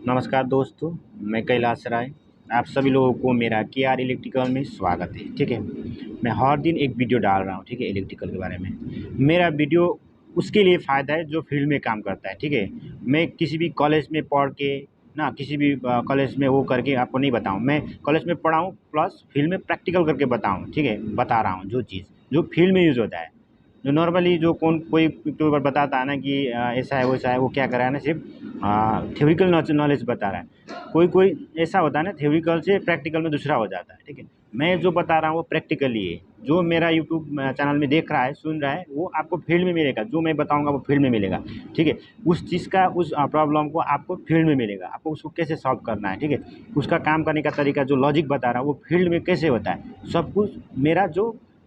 नमस्कार दोस्तों, मैं कैलाश राय। आप सभी लोगों को मेरा केआर इलेक्ट्रिकल में स्वागत है। ठीक है, मैं हर दिन एक वीडियो डाल रहा हूँ। ठीक है, इलेक्ट्रिकल के बारे में। मेरा वीडियो उसके लिए फ़ायदा है जो फील्ड में काम करता है। ठीक है, मैं किसी भी कॉलेज में पढ़ के ना किसी भी कॉलेज में वो करके आपको नहीं बताऊँ। मैं कॉलेज में पढ़ा हूँ प्लस फील्ड में प्रैक्टिकल करके बताऊँ। ठीक है, बता रहा हूँ जो चीज़ जो फील्ड में यूज़ होता है। जो नॉर्मली जो कोई यूट्यूबर बताता है ना कि ऐसा है वैसा है, वो क्या कर रहा है ना, सिर्फ थ्योरिकल नॉलेज बता रहा है। कोई कोई ऐसा होता है ना, थ्योरिकल से प्रैक्टिकल में दूसरा हो जाता है। ठीक है, मैं जो बता रहा हूँ वो प्रैक्टिकली है। जो मेरा यूट्यूब चैनल में देख रहा है, सुन रहा है, वो आपको फील्ड में मिलेगा। जो मैं बताऊँगा वो फील्ड में मिलेगा। ठीक है, उस चीज़ का उस प्रॉब्लम को आपको फील्ड में मिलेगा। आपको उसको कैसे सॉल्व करना है, ठीक है, उसका काम करने का तरीका, जो लॉजिक बता रहा हूँ वो फील्ड में कैसे होता है, सब कुछ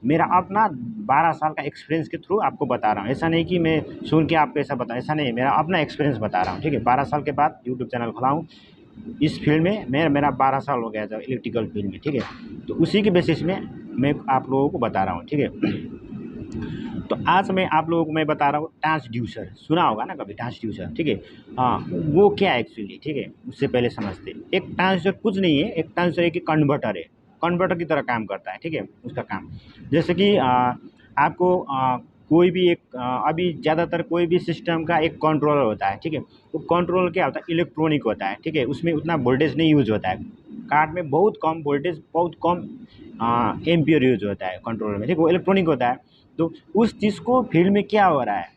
मेरा अपना 12 साल का एक्सपीरियंस के थ्रू आपको बता रहा हूँ। ऐसा नहीं कि मैं सुन के आपको ऐसा बता, ऐसा नहीं है, मेरा अपना एक्सपीरियंस बता रहा हूँ। ठीक है, 12 साल के बाद यूट्यूब चैनल खोला हूँ। इस फील्ड में मेरा 12 साल हो गया था इलेक्ट्रिकल फील्ड में। ठीक है, तो उसी के बेसिस में मैं आप लोगों को बता रहा हूँ। ठीक है, तो आज मैं आप लोगों को मैं बता रहा हूँ ट्रांसड्यूसर। सुना होगा ना कभी ट्रांसड्यूसर। ठीक है, हाँ, वो क्या है एक्चुअली। ठीक है, उससे पहले समझते हैं। एक ट्रांसड्यूसर कुछ नहीं है, एक ट्रांसड्यूसर एक कन्वर्टर है। कन्वर्टर की तरह काम करता है। ठीक है, उसका काम जैसे कि आपको कोई भी एक अभी ज़्यादातर कोई भी सिस्टम का एक कंट्रोलर होता है। ठीक है, वो कंट्रोलर क्या होता है, इलेक्ट्रॉनिक होता है। ठीक है, उसमें उतना वोल्टेज नहीं यूज होता है। कार्ड में बहुत कम वोल्टेज, बहुत कम एम्पियर यूज होता है कंट्रोलर में। ठीक है, वो इलेक्ट्रॉनिक होता है। तो उस चीज़ को फील्ड में क्या हो रहा है,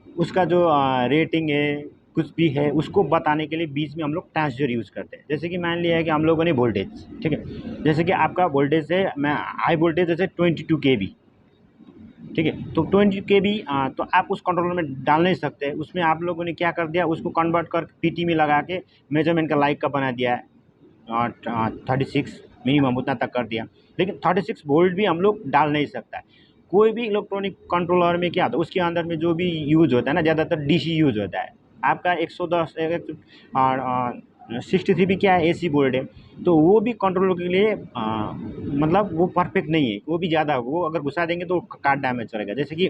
उसका जो रेटिंग है, कुछ भी है, उसको बताने के लिए बीच में हम लोग ट्रांसड्यूसर यूज़ करते हैं। जैसे कि मान लिया है कि हम लोगों ने वोल्टेज, ठीक है, जैसे कि आपका वोल्टेज है, मैं हाई वोल्टेज जैसे 22 केवी। ठीक है, तो 20 केवी तो आप उस कंट्रोलर में डाल नहीं सकते। उसमें आप लोगों ने क्या कर दिया, उसको कन्वर्ट कर पीटी में लगा के मेजरमेंट का लाइक का बना दिया है। 36 मिनिमम उतना तक कर दिया। लेकिन 36 वोल्ट भी हम लोग डाल नहीं सकता है। कोई भी इलेक्ट्रॉनिक कंट्रोलर में क्या होता है, उसके अंदर में जो भी यूज़ होता है ना, ज़्यादातर डीसी यूज़ होता है। आपका 110 63 भी क्या है, एसी बोर्ड है। तो वो भी कंट्रोलर के लिए मतलब वो परफेक्ट नहीं है। वो भी ज़्यादा, वो अगर घुसा देंगे तो कार्ड डैमेज करेगा। जैसे कि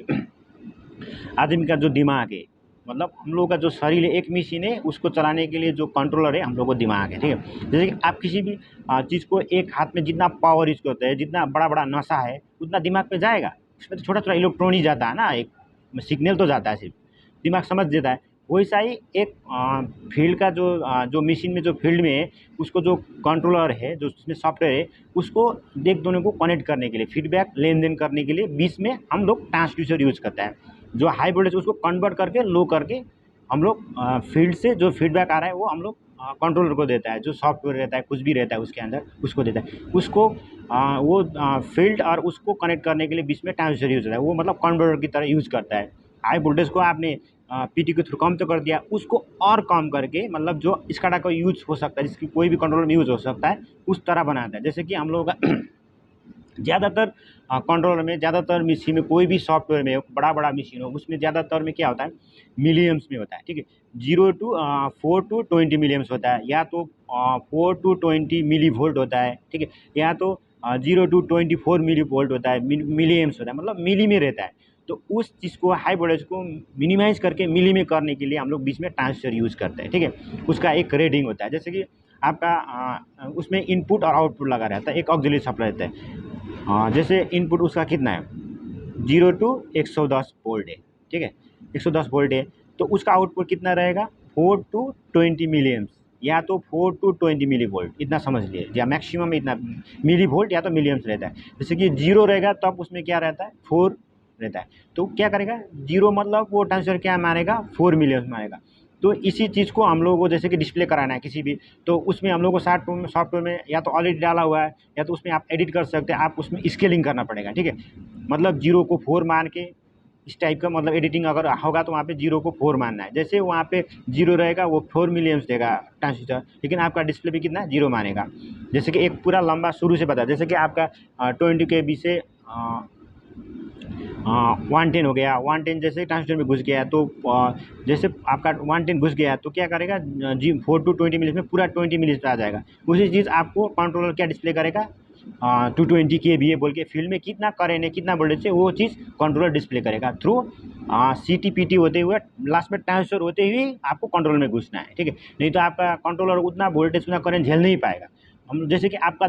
आदमी का जो दिमाग है, मतलब हम लोगों का जो शरीर है, एक मशीन है, उसको चलाने के लिए जो कंट्रोलर है हम लोग को दिमाग है। ठीक है, जैसे कि आप किसी भी चीज़ को एक हाथ में जितना पावर यूज करते हैं, जितना बड़ा बड़ा नशा है, उतना दिमाग पे जाएगा। उसमें तो छोटा छोटा इलेक्ट्रॉनिक जाता है ना, एक सिग्नल तो जाता है, सिर्फ दिमाग समझ देता है। वैसा ही एक फील्ड का जो मशीन में जो फील्ड में है, उसको जो कंट्रोलर है, जो उसमें सॉफ्टवेयर है, उसको एक दोनों को कनेक्ट करने के लिए, फीडबैक लेन देन करने के लिए बीच में हम लोग ट्रांसड्यूसर यूज करते हैं। जो हाई वोल्टेज उसको कन्वर्ट करके लो करके हम लोग फील्ड से जो फीडबैक आ रहा है वो हम लोग कंट्रोलर को देता है। जो सॉफ्टवेयर रहता है, कुछ भी रहता है उसके अंदर, उसको देता है। उसको वो फील्ड और उसको कनेक्ट करने के लिए बीच में ट्रांसड्यूसर यूज होता है। वो मतलब कन्वर्टर की तरह यूज करता है। हाई वोल्टेज को आपने पीटी के थ्रू कम तो कर दिया, उसको और कम करके, मतलब जो इसका का यूज हो सकता है, जिसकी कोई भी कंट्रोलर में यूज हो सकता है, उस तरह बनाता है। जैसे कि हम लोग का ज़्यादातर कंट्रोलर में, ज़्यादातर मशीन में, कोई भी सॉफ्टवेयर में बड़ा बड़ा मशीन हो, उसमें ज़्यादातर में क्या होता है, मिलियम्स में होता है। ठीक है, 4 to 20 मिलियम्स होता है, या तो 4 to 20 मिली वोल्ट होता है। ठीक है, या तो 0 to 24 मिली वोल्ट होता है, मिलियम्स होता है, मतलब मिली में रहता है। तो उस चीज़ को, हाई वोल्टेज को मिनिमाइज करके मिली में करने के लिए हम लोग बीच में ट्रांजिस्टर यूज़ करते हैं। ठीक है, उसका एक रेटिंग होता है। जैसे कि आपका उसमें इनपुट और आउटपुट लगा रहता है, एक ऑक्सिलरी सप्लाई रहता है। जैसे इनपुट उसका कितना है, 0 to 110 वोल्ट है। ठीक है, 110 वोल्ट है, तो उसका आउटपुट कितना रहेगा, 4 to 20 मिलियम्स, या तो 4 to 20 मिली वोल्ट, इतना समझ लिए, या मैक्सिमम इतना मिली वोल्ट या तो मिलियम्स रहता है। जैसे कि 0 रहेगा तब उसमें क्या रहता है, 4 रहता है। तो क्या करेगा, 0 मतलब वो ट्रांसफर क्या मारेगा, 4 मिलियम्स मारेगा। तो इसी चीज़ को हम लोगों को जैसे कि डिस्प्ले कराना है किसी भी, तो उसमें हम लोग को सॉफ्टवेयर में या तो ऑलरेडी डाला हुआ है, या तो उसमें आप एडिट कर सकते हैं। आप उसमें स्केलिंग करना पड़ेगा। ठीक है, मतलब 0 को 4 मान के, इस टाइप का, मतलब एडिटिंग अगर होगा तो वहाँ पे 0 को 4 मानना है। जैसे वहाँ पे 0 रहेगा, वो 4 मिलियम्स देगा ट्रांजिस्टर, लेकिन आपका डिस्प्ले पे कितना, 0 मानेगा। जैसे कि एक पूरा लंबा शुरू से बता, जैसे कि आपका 20 के बी से 110 हो गया, 110 जैसे ट्रांजिस्टर में घुस गया, तो जैसे आपका 110 घुस गया तो क्या करेगा, जी 4 to 20 मिनट्स में पूरा 20 मिनट्स पे आ जाएगा। उसी चीज़ आपको कंट्रोलर क्या डिस्प्ले करेगा, 220 kVA बोल के फील्ड में कितना करेंट है, कितना वोल्टेज है, वो चीज़ कंट्रोलर डिस्प्ले करेगा थ्रू CT-PT होते हुए, लास्ट में ट्रांसफर होते हुए आपको कंट्रोलर में घुसना है, ठीक है। नहीं तो आपका कंट्रोलर उतना वोल्टेज, उतना करंट झेल नहीं पाएगा। हम जैसे कि आपका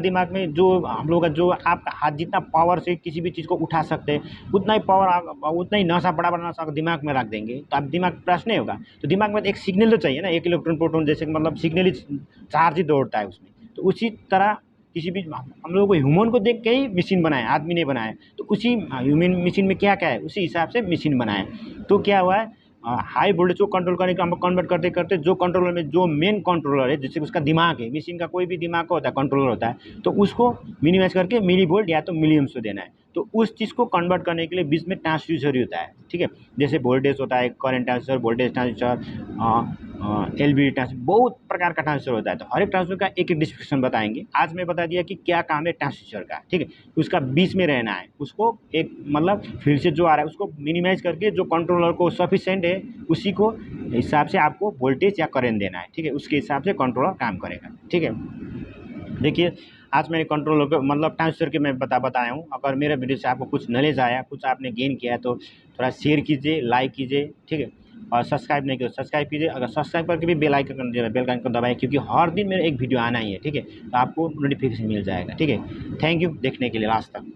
दिमाग में जो हम लोग का जो आपका हाथ जितना पावर से किसी भी चीज़ को उठा सकते हैं, उतना ही पावर, उतना ही नशा, बड़ा बड़ा नशा दिमाग में रख देंगे तो आप दिमाग फ्रेश नहीं होगा। तो दिमाग में एक सिग्नल तो चाहिए ना, एक इलेक्ट्रॉन प्रोटॉन, जैसे कि मतलब सिग्नल ही चार्ज ही दौड़ता है उसमें। तो उसी तरह किसी भी हम लोगों को ह्यूमन को देख के ही मशीन बनाए, आदमी नहीं बनाए। तो उसी ह्यूमन मशीन में क्या क्या है, उसी हिसाब से मशीन बनाए। तो क्या हुआ है, हाई वोल्टेज को कंट्रोल करने का हम कन्वर्ट करते करते जो कंट्रोलर में जो मेन कंट्रोलर है, जैसे उसका दिमाग है, मशीन का कोई भी दिमाग का होता है, कंट्रोलर होता है, तो उसको मिनिमाइज करके मिली वोल्ट या तो मिली एम्प्स को देना है। तो उस चीज़ को कन्वर्ट करने के लिए बीच में ट्रांसड्यूसर ही होता है, ठीक है। जैसे वोल्टेज होता है, current transfer, voltage transfer, LVD transfer, बहुत प्रकार का ट्रांसफर होता है। तो हर एक ट्रांसफर का एक एक डिस्क्रिप्शन बताएंगे। आज मैं बता दिया कि क्या काम है ट्रांसड्यूसर का, ठीक है। उसका बीच में रहना है, उसको एक मतलब फील्ड से जो आ रहा है उसको मिनिमाइज करके जो कंट्रोलर को सफिशिएंट है उसी को हिसाब से आपको वोल्टेज या करंट देना है, ठीक है। उसके हिसाब से कंट्रोलर काम करेगा, ठीक है। देखिए, आज मैंने कंट्रोलर को मतलब ट्रांसफर के मैं बताया हूँ। अगर मेरे वीडियो से आपको कुछ नॉलेज आया, कुछ आपने गेन किया है, तो थोड़ा शेयर कीजिए, लाइक कीजिए, ठीक है। और सब्सक्राइब नहीं किया सब्सक्राइब कीजिए। अगर सब्सक्राइब करके भी बेल आइकन को दबाएं, क्योंकि हर दिन मेरा एक वीडियो आना ही है, ठीक है। तो आपको नोटिफिकेशन मिल जाएगा, ठीक है। थैंक यू देखने के लिए लास्ट तक।